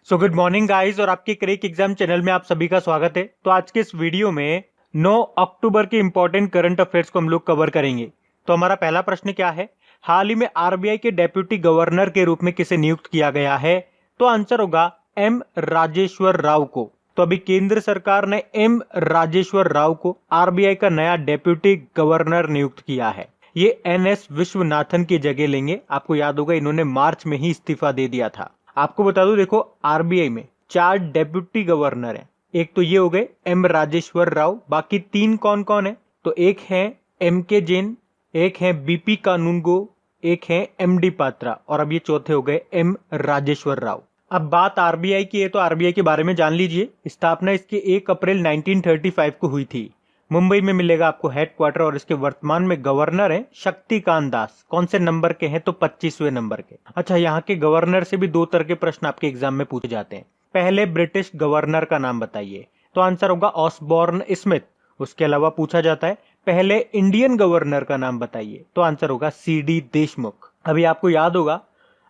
So good morning guys और आपके crack exam channel में आप सभी का स्वागत है। तो आज के इस वीडियो में 9 अक्टूबर के इंपॉर्टेंट करंट अफेयर्स को हम लोग कवर करेंगे। तो हमारा पहला प्रश्न क्या है, हाल ही में आरबीआई के डेप्यूटी गवर्नर के रूप में किसे नियुक्त किया गया है? तो आंसर होगा एम राजेश्वर राव को। तो अभी केंद्र सरकार ने एम राजेश्वर राव को आरबीआई का नया डेप्यूटी गवर्नर नियुक्त किया है। ये एनएस विश्वनाथन की जगह लेंगे। आपको याद होगा इन्होंने मार्च में ही इस्तीफा दे दिया था। आपको बता दूं, देखो आरबीआई में 4 डेप्यूटी गवर्नर हैं। एक तो ये हो गए एम राजेश्वर राव, बाकी 3 कौन कौन है? तो एक है एम के जैन, एक है बीपी कानूनगो, एक है एमडी पात्रा और अब ये चौथे हो गए एम राजेश्वर राव। अब बात आरबीआई की है तो आरबीआई के बारे में जान लीजिए। स्थापना इसकी 1 अप्रैल 1935 को हुई थी। मुंबई में मिलेगा आपको हेडक्वार्टर और इसके वर्तमान में गवर्नर है शक्तिकांत दास। कौन से नंबर के हैं? तो 25वें नंबर के। अच्छा, यहाँ के गवर्नर से भी 2 तरह के प्रश्न आपके एग्जाम में पूछे जाते हैं। पहले ब्रिटिश गवर्नर का नाम बताइए, तो आंसर होगा ऑसबॉर्न स्मिथ। उसके अलावा पूछा जाता है पहले इंडियन गवर्नर का नाम बताइए, तो आंसर होगा सीडी देशमुख। अभी आपको याद होगा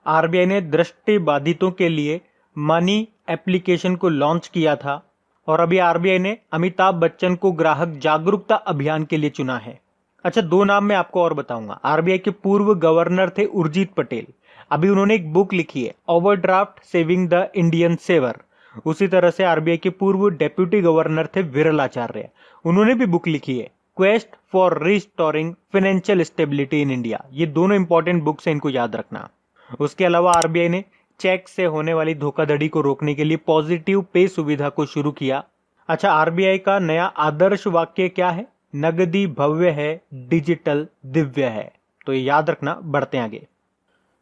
आरबीआई ने दृष्टि बाधितों के लिए मनी एप्लीकेशन को लॉन्च किया था और अभी आरबीआई ने अमिताभ बच्चन को ग्राहक जागरूकता अभियान के लिए चुना है। अच्छा, 2 नाम मैं आपको और बताऊंगा। आरबीआई के पूर्व गवर्नर थे उर्जित पटेल। अभी उन्होंने एक बुक लिखी है overdraft saving the Indian saver. उसी तरह से आरबीआई के पूर्व डेप्यूटी गवर्नर थे विरलाचार्य। उन्होंने भी बुक लिखी है quest for restoring financial stability in India. ये दोनों इंपॉर्टेंट बुक्स हैं, इनको याद रखना। उसके अलावा आरबीआई ने चेक से होने वाली धोखाधड़ी को रोकने के लिए पॉजिटिव पे सुविधा को शुरू किया। अच्छा, आरबीआई का नया आदर्श वाक्य क्या है? नगदी भव्य है, डिजिटल दिव्य है। तो ये याद रखना। बढ़ते आगे।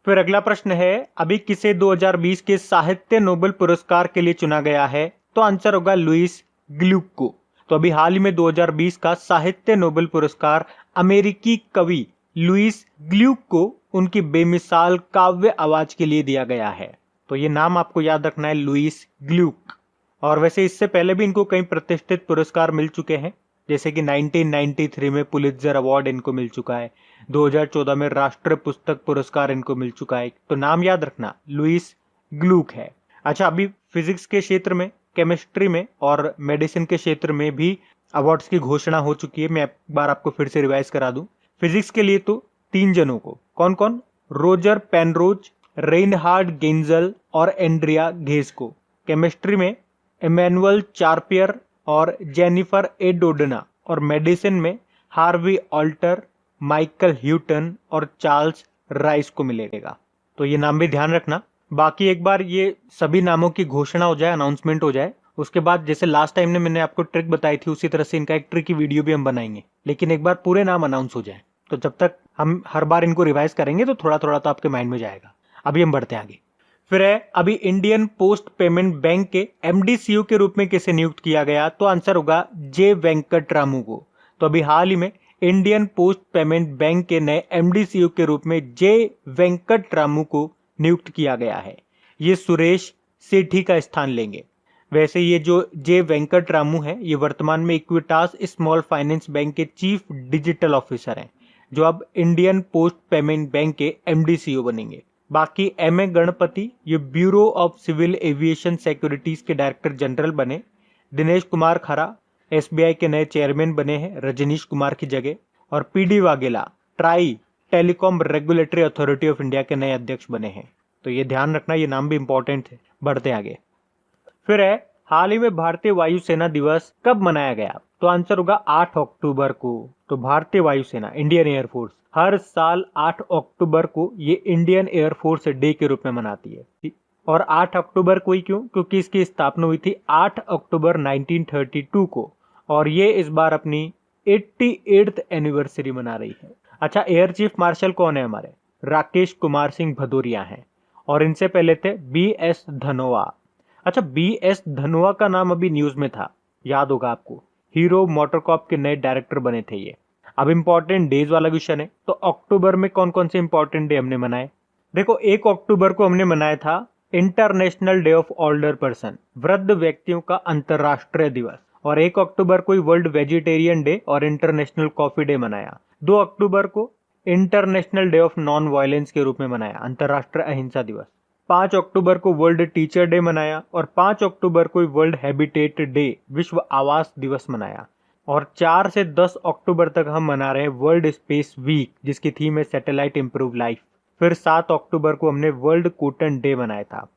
फिर अगला प्रश्न है, अभी किसे 2020 के साहित्य नोबेल पुरस्कार के लिए चुना गया है? तो आंसर होगा लुइस ग्लूक को। तो अभी हाल ही में 2020 का साहित्य नोबेल पुरस्कार अमेरिकी कवि लुइस ग्लूक को उनकी बेमिसाल काव्य आवाज के लिए दिया गया है। तो ये नाम आपको याद रखना है, लुइस ग्लूक। और वैसे इससे पहले भी इनको कई प्रतिष्ठित पुरस्कार मिल चुके हैं, जैसे कि 1993 में पुलित्जर अवार्ड इनको मिल चुका है, 2014 में राष्ट्रीय पुस्तक पुरस्कार इनको मिल चुका है। तो नाम याद रखना, लुइस ग्लूक है। अच्छा, अभी फिजिक्स के क्षेत्र में, केमिस्ट्री में और मेडिसिन के क्षेत्र में भी अवार्ड्स की घोषणा हो चुकी है। मैं एक बार आपको फिर से रिवाइज करा दूं। फिजिक्स के लिए तो 3 जनों को, कौन कौन? रोजर पेनरोज, रेनहार्ड गेंजल और एंड्रिया घेस को। केमिस्ट्री में इमैनुअल चार्पियर और जेनिफर एडोडना। और मेडिसिन में हार्वी ऑल्टर, माइकल ह्यूटन और चार्ल्स राइस को मिलेगा। तो ये नाम भी ध्यान रखना। बाकी एक बार ये सभी नामों की घोषणा हो जाए, अनाउंसमेंट हो जाए, उसके बाद जैसे लास्ट टाइम ने मैंने आपको ट्रिक बताई थी उसी तरह से इनका एक ट्रिक की वीडियो भी हम बनाएंगे, लेकिन एक बार पूरे नाम अनाउंस हो जाए। तो जब तक हम हर बार इनको रिवाइज करेंगे तो थोड़ा थोड़ा तो आपके माइंड में जाएगा। अभी हम बढ़ते हैं आगे। फिर है, अभी इंडियन पोस्ट पेमेंट बैंक के एमडीसीयू के रूप में किसे नियुक्त किया गया? तो आंसर होगा जे वेंकट रामू को। तो अभी हाल ही में इंडियन पोस्ट पेमेंट बैंक के नए एमडीसीयू के रूप में जे वेंकट रामू को नियुक्त किया गया है। ये सुरेश सेठी का स्थान लेंगे। वैसे ये जो जे वेंकट रामू है, ये वर्तमान में इक्विटास स्मॉल फाइनेंस बैंक के चीफ डिजिटल ऑफिसर हैं, जो अब इंडियन पोस्ट पेमेंट बैंक के एमडीसीयू बनेंगे। बाकी एम ए गणपति, ये bureau of civil aviation securities के डायरेक्टर जनरल बने। दिनेश कुमार खरा एसबीआई के नए चेयरमैन बने हैं रजनीश कुमार की जगह। और PD Vaghela try telecom regulatory authority of India के नए अध्यक्ष बने हैं। तो ये ध्यान रखना, ये नाम भी इंपॉर्टेंट है। बढ़ते आगे। फिर है, हाल ही में भारतीय वायुसेना दिवस कब मनाया गया? तो आंसर होगा 8 अक्टूबर को। तो भारतीय वायुसेना, इंडियन एयरफोर्स, हर साल 8 अक्टूबर को ये इंडियन एयरफोर्स डे के रूप में मनाती है। और 8 अक्टूबर को ही क्यों? क्योंकि इसकी स्थापना हुई थी 8 अक्टूबर 1932 को और ये इस बार अपनी 88th एनिवर्सरी मना रही है। अच्छा, एयर चीफ मार्शल कौन है हमारे? राकेश कुमार सिंह भदौरिया हैं और इनसे पहले थे बी एस धनोआ। अच्छा, बी एस धनोआ का नाम अभी न्यूज में था, याद होगा आपको। हीरो मोटरकॉप के नए डायरेक्टर बने थे ये। अब इंपॉर्टेंट डेज वाला क्वेश्चन है, तो अक्टूबर में कौन कौन से इंपॉर्टेंट डे हमने मनाए? देखो, 1 अक्टूबर को हमने मनाया था international day of older person, वृद्ध व्यक्तियों का अंतरराष्ट्रीय दिवस। और 1 अक्टूबर को वर्ल्ड वेजिटेरियन डे और इंटरनेशनल कॉफी डे मनाया। 2 अक्टूबर को international day of non violence के रूप में मनाया, अंतरराष्ट्रीय अहिंसा दिवस। 5 अक्टूबर को वर्ल्ड टीचर डे मनाया और 5 अक्टूबर को वर्ल्ड हैबिटेट डे विश्व आवास दिवस मनाया। और 4 से 10 अक्टूबर तक हम मना रहे हैं वर्ल्ड स्पेस वीक, जिसकी थीम है सैटेलाइट इंप्रूव लाइफ। फिर 7 अक्टूबर को हमने वर्ल्ड कॉटन डे मनाया था।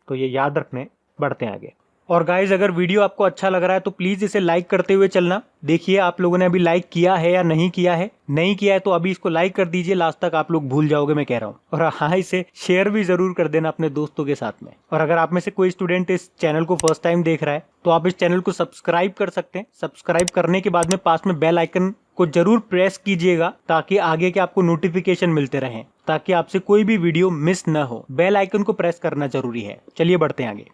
तो ये याद रखने, बढ़ते हैं आगे। और गाइज, अगर वीडियो आपको अच्छा लग रहा है तो प्लीज इसे लाइक करते हुए चलना। देखिए आप लोगों ने अभी लाइक किया है या नहीं किया है। नहीं किया है तो अभी इसको लाइक कर दीजिए, लास्ट तक आप लोग भूल जाओगे मैं कह रहा हूँ। और हाँ, इसे शेयर भी जरूर कर देना अपने दोस्तों के साथ में। और अगर आप में से कोई स्टूडेंट इस चैनल को फर्स्ट टाइम देख रहा है तो आप इस चैनल को सब्सक्राइब कर सकते हैं। सब्सक्राइब करने के बाद में पास में बेल आइकन को जरूर प्रेस कीजिएगा ताकि आगे के आपको नोटिफिकेशन मिलते रहें, ताकि आपसे कोई भी वीडियो मिस न हो। बेल आइकन को प्रेस करना जरूरी है। चलिए बढ़ते हैं आगे।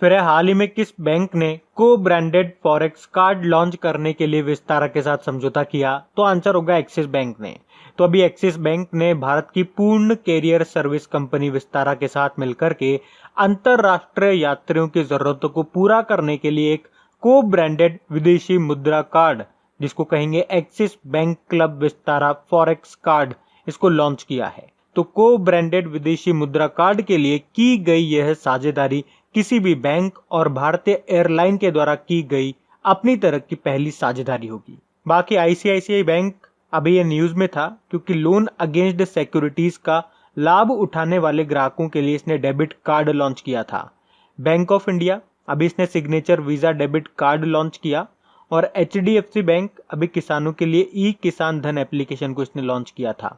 फिर हाल ही में किस बैंक ने को ब्रांडेड फॉरेक्स कार्ड लॉन्च करने के लिए विस्तारा के साथ समझौता किया? तो आंसर होगा एक्सिस बैंक ने। तो अभी एक्सिस बैंक ने भारत की पूर्ण कैरियर सर्विस कंपनी विस्तारा के साथ मिलकर के अंतरराष्ट्रीय यात्रियों की जरूरतों को पूरा करने के लिए एक को ब्रांडेड विदेशी मुद्रा कार्ड, जिसको कहेंगे axis bank club Vistara forex card, इसको लॉन्च किया है। तो को ब्रांडेड विदेशी मुद्रा कार्ड के लिए की गई यह साझेदारी किसी भी बैंक और भारतीय एयरलाइन के द्वारा की गई अपनी तरह की पहली साझेदारी होगी। बाकी आईसीआईसीआई बैंक अभी ये न्यूज में था क्योंकि लोन अगेंस्ट सिक्योरिटीज का लाभ उठाने वाले ग्राहकों के लिए इसने डेबिट कार्ड लॉन्च किया था। बैंक ऑफ इंडिया अभी इसने signature visa debit card launch किया और एचडीएफसी बैंक अभी किसानों के लिए ई किसान धन एप्लीकेशन को इसने लॉन्च किया था।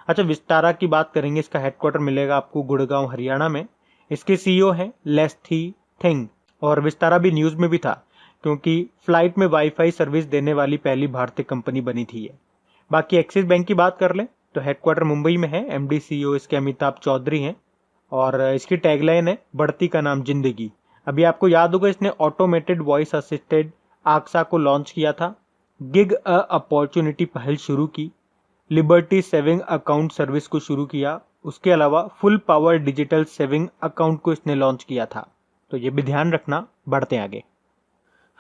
अच्छा, विस्तारा की बात करेंगे। इसका हेडक्वार्टर मिलेगा आपको गुड़गांव हरियाणा में। इसके सीईओ हैं लेस्थी थिंग। और विस्तारा भी न्यूज में भी था क्योंकि फ्लाइट में वाईफाई सर्विस देने वाली पहली भारतीय कंपनी बनी थी ये। बाकी एक्सिस बैंक की बात कर लें तो हेडक्वार्टर मुंबई में है। एमडी सीईओ इसके अमिताभ चौधरी हैं और इसकी टैगलाइन है बढ़ती का नाम जिंदगी। अभी आपको याद होगा इसने ऑटोमेटेड वॉइस असिस्टेड आक्सा को लॉन्च किया था। गिग अ अपॉर्चुनिटी पहल शुरू की। लिबर्टी सेविंग अकाउंट सर्विस को शुरू किया। उसके अलावा full power digital saving account को इसने लॉन्च किया था। तो ये भी ध्यान रखना। बढ़ते हैं आगे।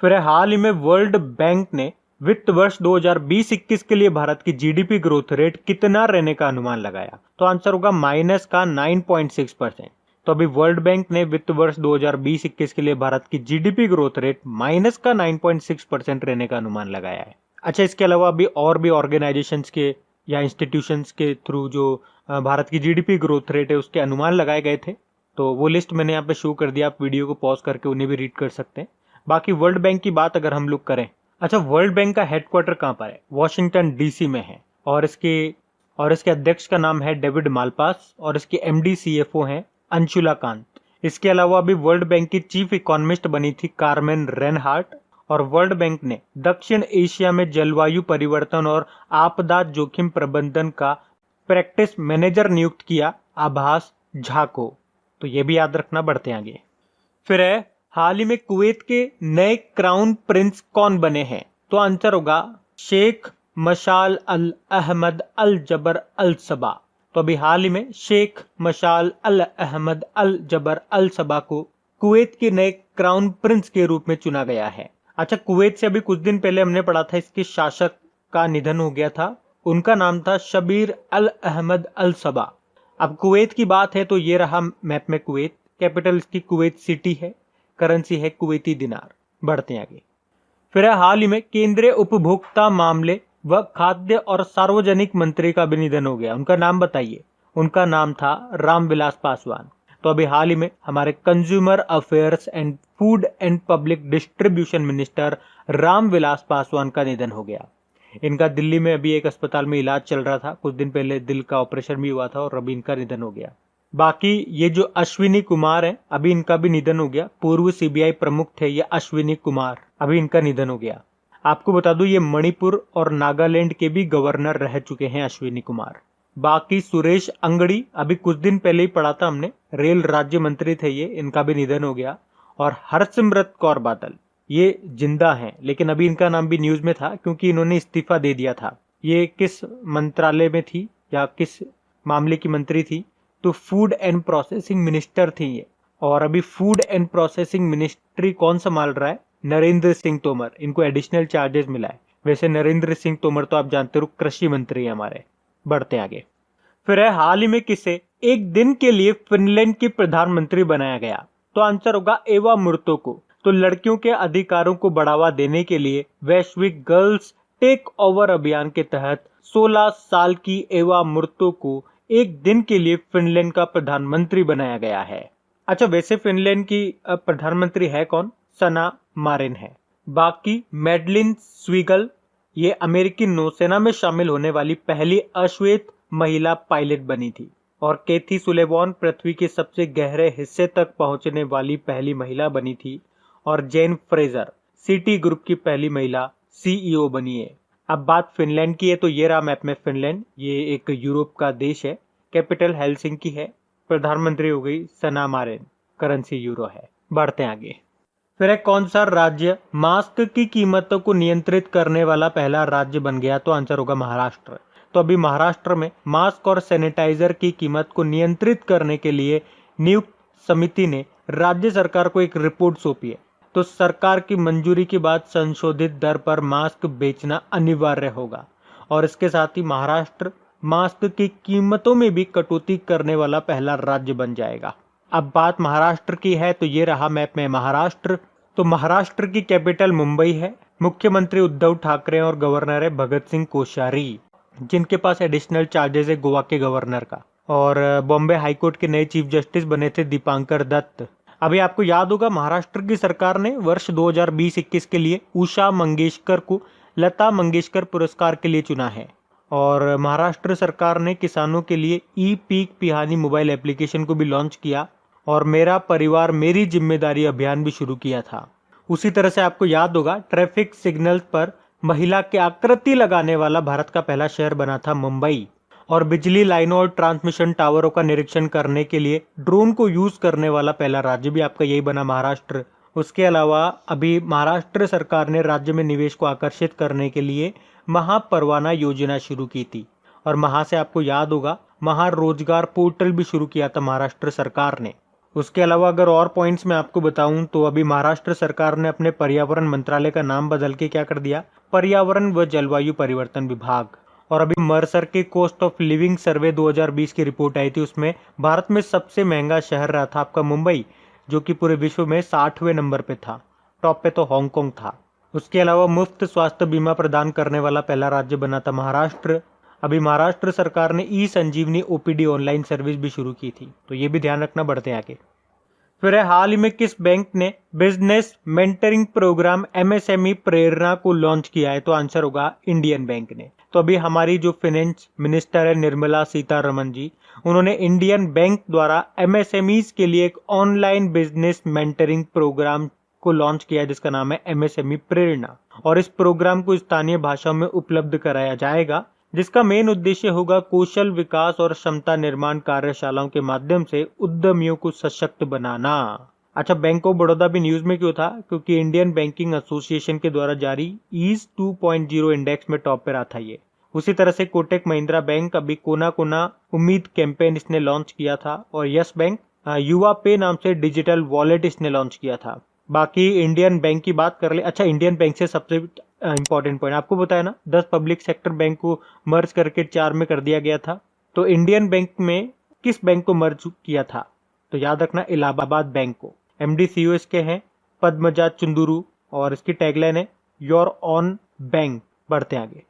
फिर हाल ही में वर्ल्ड बैंक ने वित्त वर्ष 2020-21 के लिए भारत की जीडीपी ग्रोथ रेट कितना रहने का अनुमान लगाया? तो आंसर होगा माइनस का 9.6%। तो अभी वर्ल्ड बैंक ने वित्त वर्ष 2020-21 के लिए भारत की जीडीपी ग्रोथ रेट माइनस का 9.6% रहने का अनुमान लगाया है। अच्छा, इसके अलावा अभी और भी ऑर्गेनाइजेशंस के या इंस्टीट्यूशंस के थ्रू जो भारत की जीडीपी ग्रोथ रेट है उसके अनुमान लगाए गए थे। तो वो लिस्ट मैंने यहाँ पे शो कर दिया, आप वीडियो को पॉज करके उन्हें भी रीड कर सकते हैं। बाकी वर्ल्ड बैंक की बात अगर हम लोग करें, अच्छा, वर्ल्ड बैंक का हेडक्वार्टर कहाँ पर है? वॉशिंगटन डीसी में है। और इसके अध्यक्ष का नाम है डेविड मालपास और इसके एमडी सीएफओ हैं अंशुला कांत। इसके अलावा अभी वर्ल्ड बैंक की चीफ इकोनॉमिस्ट बनी थी कार्मेन रेनहार्ट। और वर्ल्ड बैंक ने दक्षिण एशिया में जलवायु परिवर्तन और आपदा जोखिम प्रबंधन का प्रैक्टिस मैनेजर नियुक्त किया आभास झा को। तो ये भी याद रखना। बढ़ते आगे। फिर है हाल ही में कुवैत के नए क्राउन प्रिंस कौन बने हैं? तो आंसर होगा शेख मशाल अल अहमद अल जबर अल सबा। तो अभी हाल ही में शेख मशाल अल अहमद अल जबर अल सबा को कुवैत के नए क्राउन प्रिंस के रूप में चुना गया है। अच्छा, कुवैत से अभी कुछ दिन पहले हमने पढ़ा था इसके शासक का निधन हो गया था। उनका नाम था शबीर अल अहमद अल सबा। अब कुवैत की बात है तो ये रहा मैप में कुवैत। कैपिटल इसकी कुवैत सिटी है। करेंसी है कुवैती दिनार। बढ़ते हैं आगे। फिर हाल ही में केंद्रीय उपभोक्ता मामले व खाद्य और सार्वजनिक मंत्री का भी निधन हो गया। उनका नाम बताइए। उनका नाम था रामविलास पासवान। तो अभी हाल ही में हमारे consumer affairs and food and public distribution minister Ramvilas Paswan का निधन हो गया। इनका दिल्ली में अभी एक अस्पताल में इलाज चल रहा था। कुछ दिन पहले दिल का ऑपरेशन भी हुआ था और अभी इनका निधन हो गया। बाकी ये जो अश्विनी कुमार है अभी इनका भी निधन हो गया। पूर्व सीबीआई प्रमुख थे ये अश्विनी कुमार, अभी इनका निधन हो गया। आपको बता दूं ये मणिपुर और नागालैंड के भी गवर्नर रह चुके हैं अश्विनी कुमार। बाकी सुरेश अंगड़ी अभी कुछ दिन पहले ही पढ़ा था हमने, रेल राज्य मंत्री थे ये, इनका भी निधन हो गया। और हरसिमरत कौर बादल ये जिंदा हैं लेकिन अभी इनका नाम भी न्यूज में था क्योंकि इन्होंने इस्तीफा दे दिया था। ये किस मंत्रालय में थी या किस मामले की मंत्री थी? तो फूड एंड प्रोसेसिंग मिनिस्टर थी ये। और अभी फूड एंड प्रोसेसिंग मिनिस्ट्री कौन संभाल रहा है? नरेंद्र सिंह तोमर। इनको एडिशनल चार्जेस मिला है। वैसे नरेंद्र सिंह तोमर तो आप जानते हो कृषि मंत्री है हमारे। बढ़ते आगे। फिर है हाल ही में किसे एक दिन के लिए फिनलैंड की प्रधानमंत्री बनाया गया? तो आंसर होगा एवा मुर्तो को। तो लड़कियों के अधिकारों को बढ़ावा देने के लिए वैश्विक गर्ल्स टेक ओवर अभियान के तहत 16 साल की एवा मुर्तो को एक दिन के लिए फिनलैंड का प्रधानमंत्री बनाया गया है। अच्छा, वैसे फिनलैंड की प्रधानमंत्री है कौन? सना मारिन है। बाकी मैडलिन स्वीगल, ये अमेरिकी नौसेना में शामिल होने वाली पहली अश्वेत महिला पायलट बनी थी। और केथी सुलेवान पृथ्वी के सबसे गहरे हिस्से तक पहुंचने वाली पहली महिला बनी थी। और जेन फ्रेजर सिटी ग्रुप की पहली महिला सीईओ बनी है। अब बात फिनलैंड की है तो ये रहा मैप में फिनलैंड। ये एक यूरोप का देश है। कैपिटल हेलसिंकी है। प्रधानमंत्री हो गई सना मारिन। करेंसी यूरो है। बढ़ते हैं आगे। फिर कौन सा राज्य मास्क की कीमतों को नियंत्रित करने वाला पहला राज्य बन गया? तो आंसर होगा महाराष्ट्र। तो अभी महाराष्ट्र में मास्क और सैनिटाइजर की कीमत को नियंत्रित करने के लिए नियुक्त समिति ने राज्य सरकार को एक रिपोर्ट सौंपी है। तो सरकार की मंजूरी के बाद संशोधित दर पर मास्क बेचना अनिवार्य होगा। और इसके साथ ही महाराष्ट्र मास्क की कीमतों में भी कटौती करने वाला पहला राज्य बन जाएगा। अब बात महाराष्ट्र की है तो ये रहा मैप में महाराष्ट्र। तो महाराष्ट्र की कैपिटल मुंबई है। मुख्यमंत्री उद्धव ठाकरे और गवर्नर है भगत सिंह कोश्यारी, जिनके पास एडिशनल चार्जेस है गोवा के गवर्नर का। और बॉम्बे हाईकोर्ट के नए चीफ जस्टिस बने थे दीपांकर दत्त। अभी आपको याद होगा महाराष्ट्र की सरकार ने वर्ष 2020-21 के लिए उषा मंगेशकर को लता मंगेशकर पुरस्कार के लिए चुना है। और महाराष्ट्र सरकार ने किसानों के लिए ई पीक पिहानी मोबाइल एप्लीकेशन को भी लॉन्च किया और मेरा परिवार मेरी जिम्मेदारी अभियान भी शुरू किया था। उसी तरह से आपको याद होगा ट्रैफिक सिग्नल पर महिला की आकृति लगाने वाला भारत का पहला शहर बना था मुंबई। और बिजली लाइनों और ट्रांसमिशन टावरों का निरीक्षण करने के लिए ड्रोन को यूज करने वाला पहला राज्य भी आपका यही बना महाराष्ट्र। उसके अलावा अभी महाराष्ट्र सरकार ने राज्य में निवेश को आकर्षित करने के लिए महापरवाना योजना शुरू की थी। और महा से आपको याद होगा महारोजगार पोर्टल भी शुरू किया था महाराष्ट्र सरकार ने। उसके अलावा अगर और पॉइंट्स मैं आपको बताऊं तो अभी महाराष्ट्र सरकार ने अपने पर्यावरण मंत्रालय का नाम बदल के क्या कर दिया? पर्यावरण व जलवायु परिवर्तन विभाग। और अभी मर्सर के कॉस्ट ऑफ लिविंग सर्वे 2020 की रिपोर्ट आई थी, उसमें भारत में सबसे महंगा शहर रहा था आपका मुंबई, जो कि पूरे विश्व में 60वें नंबर पे था। टॉप पे तो हांगकांग था। उसके अलावा मुफ्त स्वास्थ्य बीमा प्रदान करने वाला पहला राज्य बना था महाराष्ट्र। अभी महाराष्ट्र सरकार ने ई संजीवनी ओपीडी ऑनलाइन सर्विस भी शुरू की थी, तो ये भी ध्यान रखना। बढ़ते आगे। फिर हाल ही में किस बैंक ने बिजनेस मेंटरिंग प्रोग्राम एमएसएमई प्रेरणा को लॉन्च किया है? तो आंसर होगा इंडियन बैंक ने। तो अभी हमारी जो फाइनेंस मिनिस्टर है निर्मला सीतारमण जी, उन्होंने इंडियन बैंक द्वारा एमएसएमईज के लिए एक ऑनलाइन बिजनेस मेंटरिंग प्रोग्राम को लॉन्च किया है जिसका नाम है एमएसएमई प्रेरणा। और इस प्रोग्राम को स्थानीय भाषाओं में उपलब्ध कराया जाएगा, जिसका मेन उद्देश्य होगा कौशल विकास और क्षमता निर्माण कार्यशालाओं के माध्यम से उद्यमियों को सशक्त बनाना। अच्छा, बैंक ऑफ बड़ौदा भी न्यूज में क्यों था? क्योंकि इंडियन बैंकिंग एसोसिएशन के द्वारा जारी ईज 2.0 इंडेक्स में टॉप पे रहा था ये। उसी तरह से कोटक महिंद्रा बैंक अभी कोना कोना उम्मीद कैंपेन इसने लॉन्च किया था। और यस बैंक युवा पे नाम से डिजिटल वॉलेट इसने लॉन्च किया था। बाकी इंडियन बैंक की बात कर ले। अच्छा, इंडियन बैंक से सबसे इंपॉर्टेंट पॉइंट आपको बताया ना, 10 पब्लिक सेक्टर बैंक को मर्ज करके 4 में कर दिया गया था। तो इंडियन बैंक में किस बैंक को मर्ज किया था? तो याद रखना इलाहाबाद बैंक को। एमडी सीईओ इसके हैं पद्मजा चुंदुरु और इसकी टैगलाइन है योर ऑन बैंक। बढ़ते आगे।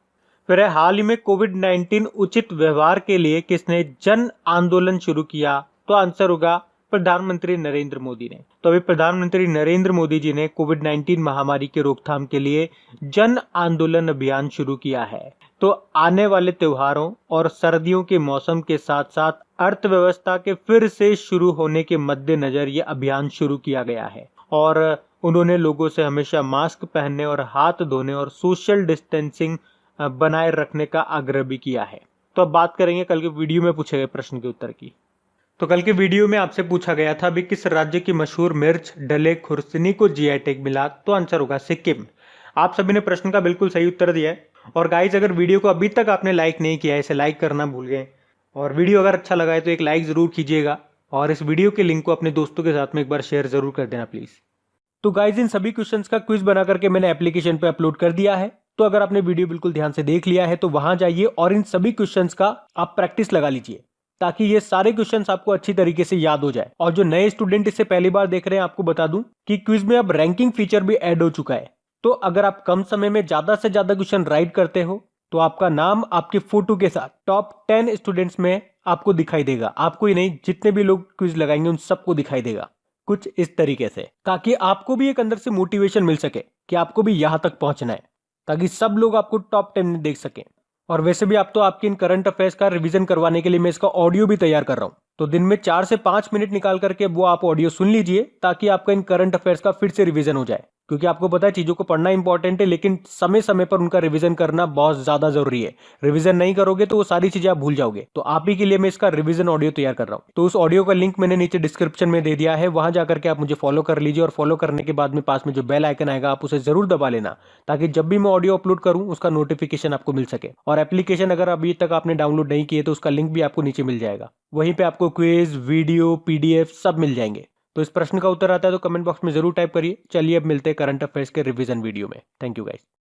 फिर हाल ही में कोविड-19 उचित व्यवहार के लिए किसने जन आंदोलन शुरू किया? तो आंसर होगा प्रधानमंत्री नरेंद्र मोदी ने। तो अभी प्रधानमंत्री नरेंद्र मोदी जी ने कोविड-19 महामारी के रोकथाम के लिए जन आंदोलन अभियान शुरू किया है। तो आने वाले त्योहारों और सर्दियों के मौसम के साथ साथ अर्थव्यवस्था के फिर से शुरू होने के मद्देनजर ये अभियान शुरू किया गया है। और उन्होंने लोगों से हमेशा मास्क पहनने और हाथ धोने और सोशल डिस्टेंसिंग बनाए रखने का आग्रह भी किया है। तो अब बात करेंगे कल के वीडियो में पूछे गए प्रश्न के उत्तर की। तो कल के वीडियो में आपसे पूछा गया था अभी किस राज्य की मशहूर मिर्च डले खुर्सनी को जीआई टैग मिला? तो आंसर होगा सिक्किम। आप सभी ने प्रश्न का बिल्कुल सही उत्तर दिया है। और गाइज, अगर वीडियो को अभी तक आपने लाइक नहीं किया है, इसे लाइक करना भूल गए। और वीडियो अगर अच्छा लगा है तो एक लाइक जरूर कीजिएगा और इस वीडियो के लिंक को अपने दोस्तों के साथ में एक बार शेयर जरूर कर देना प्लीज। तो गाइज, इन सभी क्वेश्चंस का क्विज बना करके मैंने एप्लीकेशन पे अपलोड कर दिया है। तो अगर आपने वीडियो बिल्कुल ध्यान से देख लिया है तो वहां जाइए और इन सभी क्वेश्चंस का आप प्रैक्टिस लगा लीजिए। ताकि ये सारे क्वेश्चंस आपको अच्छी तरीके से याद हो जाए। और जो नए स्टूडेंट इसे पहली बार देख रहे हैं, आपको बता दूं कि क्विज में अब रैंकिंग फीचर भी ऐड हो चुका है। तो अगर आप कम समय में ज्यादा से ज्यादा क्वेश्चन राइट करते हो तो आपका नाम आपके फोटो के साथ टॉप 10 स्टूडेंट्स में आपको दिखाई देगा। आपको ही नहीं, जितने भी लोग क्विज लगाएंगे उन सबको दिखाई देगा कुछ इस तरीके से, ताकि आपको भी एक अंदर से मोटिवेशन मिल सके कि आपको भी यहां तक पहुंचना है, ताकि सब लोग आपको टॉप 10 में देख सकें। और वैसे भी आप तो आपके इन करंट अफेयर्स का रिवीजन करवाने के लिए मैं इसका ऑडियो भी तैयार कर रहा हूं। तो दिन में 4 से 5 मिनट निकाल करके वो आप ऑडियो सुन लीजिए, ताकि आपका इन करंट अफेयर्स का फिर से रिवीजन हो जाए। क्योंकि आपको पता है चीजों को पढ़ना इंपॉर्टेंट है, लेकिन समय समय पर उनका रिवीजन करना बहुत ज्यादा जरूरी है। रिवीजन नहीं करोगे तो वो सारी चीजें आप भूल जाओगे। तो आप ही के लिए मैं इसका रिवीजन ऑडियो तैयार कर रहा हूं। तो उस ऑडियो का लिंक मैंने नीचे डिस्क्रिप्शन में दे दिया है, वहां जाकर के आप मुझे फॉलो कर लीजिए। और फॉलो करने के बाद में पास में जो बेल आइकन आएगा आप उसे जरूर दबा लेना, ताकि जब भी मैं ऑडियो अपलोड करूं उसका नोटिफिकेशन आपको मिल सके। और एप्लीकेशन अगर अभी तक आपने डाउनलोड नहीं किए तो उसका लिंक भी आपको नीचे मिल जाएगा। वहीं पे आपको क्विज, वीडियो, पीडीएफ सब मिल जाएंगे। तो इस प्रश्न का उत्तर आता है तो कमेंट बॉक्स में जरूर टाइप करिए। चलिए अब मिलते हैं करंट अफेयर्स के रिवीजन वीडियो में। Thank you guys.